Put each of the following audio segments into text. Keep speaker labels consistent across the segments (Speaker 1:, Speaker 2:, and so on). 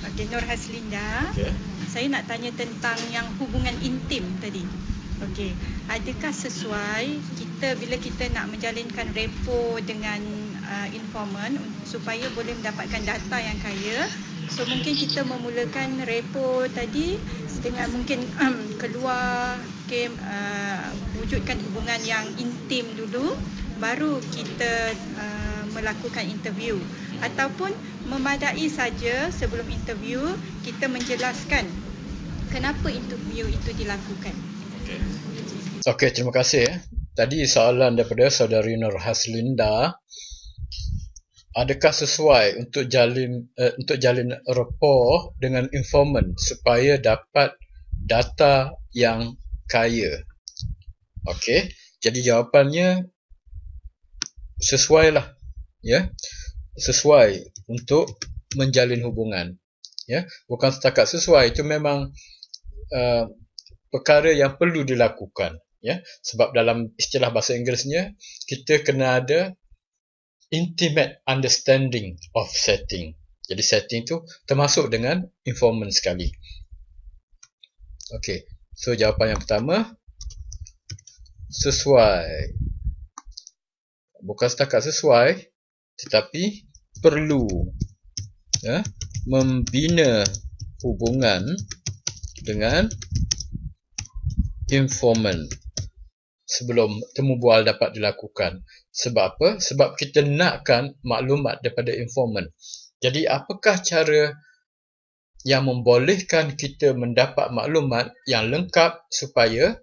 Speaker 1: Okey, Nur Haslinda. Okay. Saya nak tanya tentang yang hubungan intim tadi. Okey, adakah sesuai bila kita nak menjalinkan repo dengan informan supaya boleh mendapatkan data yang kaya? So mungkin kita memulakan repo tadi dengan mungkin keluar, wujudkan hubungan yang intim dulu, baru kita melakukan interview, ataupun memadai saja sebelum interview kita menjelaskan kenapa interview itu dilakukan.
Speaker 2: Okey, terima kasih. Tadi soalan daripada saudari Nur Haslinda, adakah sesuai untuk jalin rapport dengan informan supaya dapat data yang kaya? Okey, jadi jawapannya sesuailah, ya. Sesuai untuk menjalin hubungan, ya. Bukan setakat sesuai, itu memang perkara yang perlu dilakukan, ya. Sebab dalam istilah bahasa Inggerisnya, kita kena ada intimate understanding of setting. Jadi setting tu termasuk dengan informant sekali. Okey, so jawapan yang pertama, sesuai. Bukan setakat sesuai, tetapi perlu, ya, membina hubungan dengan informant sebelum temu bual dapat dilakukan. Sebab apa? Sebab kita nakkan maklumat daripada informant. Jadi apakah cara yang membolehkan kita mendapat maklumat yang lengkap supaya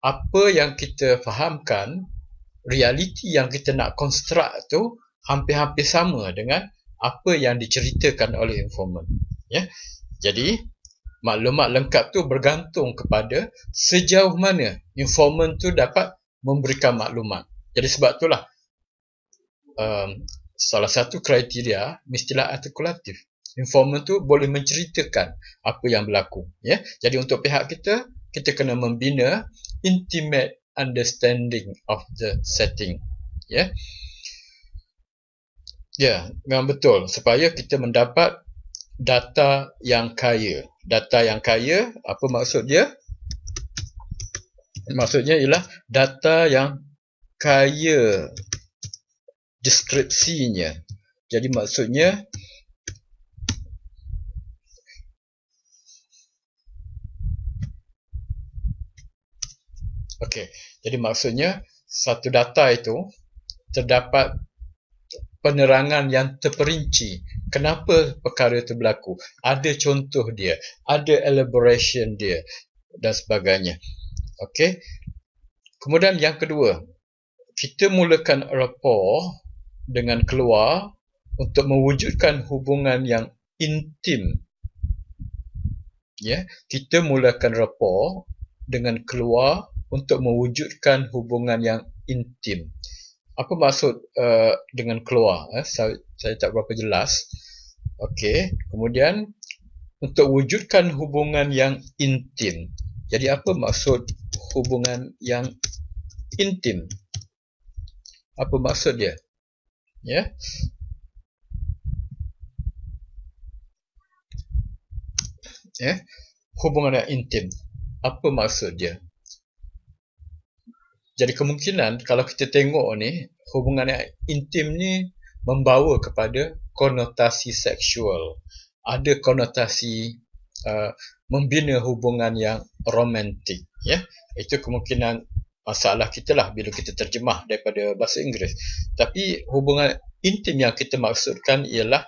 Speaker 2: apa yang kita fahamkan, realiti yang kita nak construct tu hampir-hampir sama dengan apa yang diceritakan oleh informant, ya. Jadi maklumat lengkap tu bergantung kepada sejauh mana informant tu dapat memberikan maklumat. Jadi sebab itulah salah satu kriteria mestilah artikulatif. Informant tu boleh menceritakan apa yang berlaku, ya. Jadi untuk pihak kita kena membina intimate understanding of the setting, ya. Ya, memang betul, supaya kita mendapat data yang kaya. Data yang kaya, apa maksud dia? Maksudnya ialah data yang kaya deskripsinya. Jadi maksudnya jadi maksudnya satu data itu terdapat penerangan yang terperinci. Kenapa perkara itu berlaku? Ada contoh dia, ada elaboration dia dan sebagainya. Okey. Kemudian yang kedua, kita mulakan rapport dengan keluar untuk mewujudkan hubungan yang intim. Ya, kita mulakan rapport dengan keluar untuk mewujudkan hubungan yang intim. Apa maksud dengan keluar? Saya tak berapa jelas. Okey, kemudian untuk wujudkan hubungan yang intim. Jadi apa maksud hubungan yang intim? Apa maksud dia? Ya. Ya, hubungan yang intim. Apa maksud dia? Jadi kemungkinan kalau kita tengok ni, hubungan yang intim ni membawa kepada konotasi seksual. Ada konotasi membina hubungan yang romantik, ya. Itu kemungkinan masalah kita lah bila kita terjemah daripada bahasa Inggeris. Tapi hubungan intim yang kita maksudkan ialah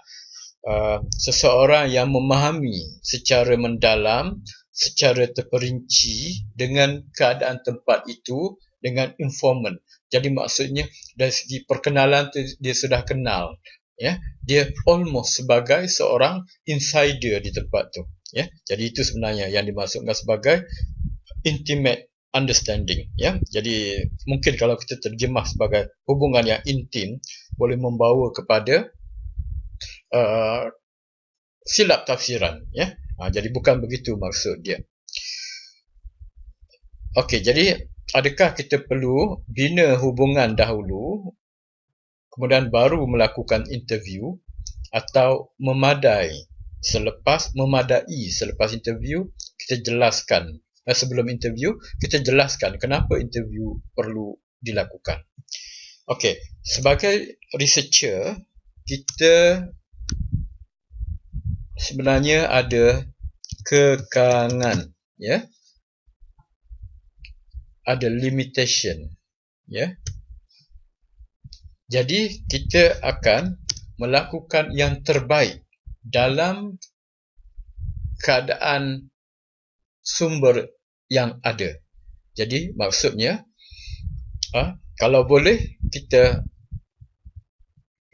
Speaker 2: seseorang yang memahami secara mendalam, secara terperinci dengan keadaan tempat itu, dengan informant. Jadi maksudnya dari segi perkenalan tu dia sudah kenal, ya. Dia almost sebagai seorang insider di tempat tu, ya. Jadi itu sebenarnya yang dimaksudkan sebagai intimate understanding, ya. Jadi mungkin kalau kita terjemah sebagai hubungan yang intim boleh membawa kepada silap tafsiran, ya. Jadi bukan begitu maksud dia. Okey, jadi adakah kita perlu bina hubungan dahulu kemudian baru melakukan interview, atau memadai Selepas memadai, selepas interview, kita jelaskan. Sebelum interview, kita jelaskan kenapa interview perlu dilakukan. Okey, sebagai researcher, kita sebenarnya ada kekangan, ya. Ada limitation, ya. Jadi kita akan melakukan yang terbaik dalam keadaan sumber yang ada. Jadi maksudnya kalau boleh kita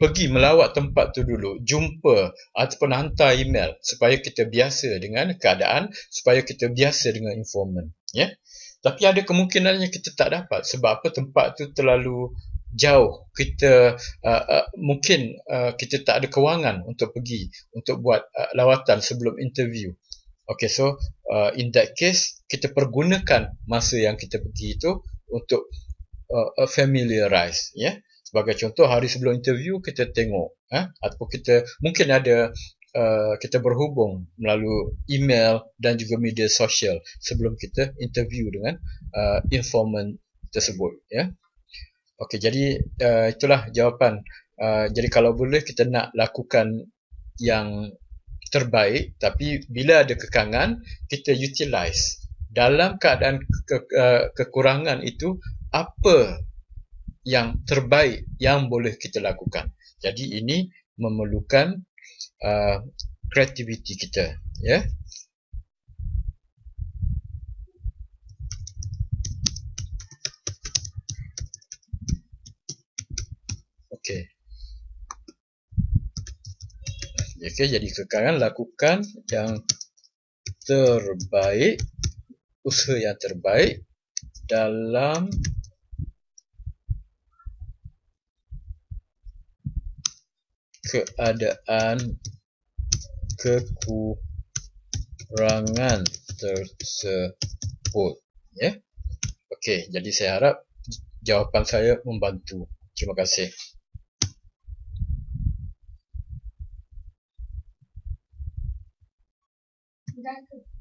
Speaker 2: pergi melawat tempat tu dulu, jumpa ataupun hantar email supaya kita biasa dengan keadaan, supaya kita biasa dengan informan, ya. Tapi ada kemungkinannya kita tak dapat sebab apa, tempat tu terlalu jauh. Kita mungkin kita tak ada kewangan untuk pergi untuk buat lawatan sebelum interview. Okay, so in that case kita pergunakan masa yang kita pergi itu untuk familiarize, ya. Sebagai contoh, hari sebelum interview kita tengok ataupun kita mungkin ada kita berhubung melalui email dan juga media sosial sebelum kita interview dengan informan tersebut, ya. Okey, jadi itulah jawapan. Jadi kalau boleh kita nak lakukan yang terbaik, tapi bila ada kekangan kita utilize. Dalam keadaan kekurangan itu, apa yang terbaik yang boleh kita lakukan. Jadi ini memerlukan kreativiti kita, ya. Okey. Okey, jadi kekangan lakukan yang terbaik, usaha yang terbaik dalam keadaan kekurangan tersebut, ya. Okey, jadi saya harap jawapan saya membantu. Terima kasih.
Speaker 3: Danke.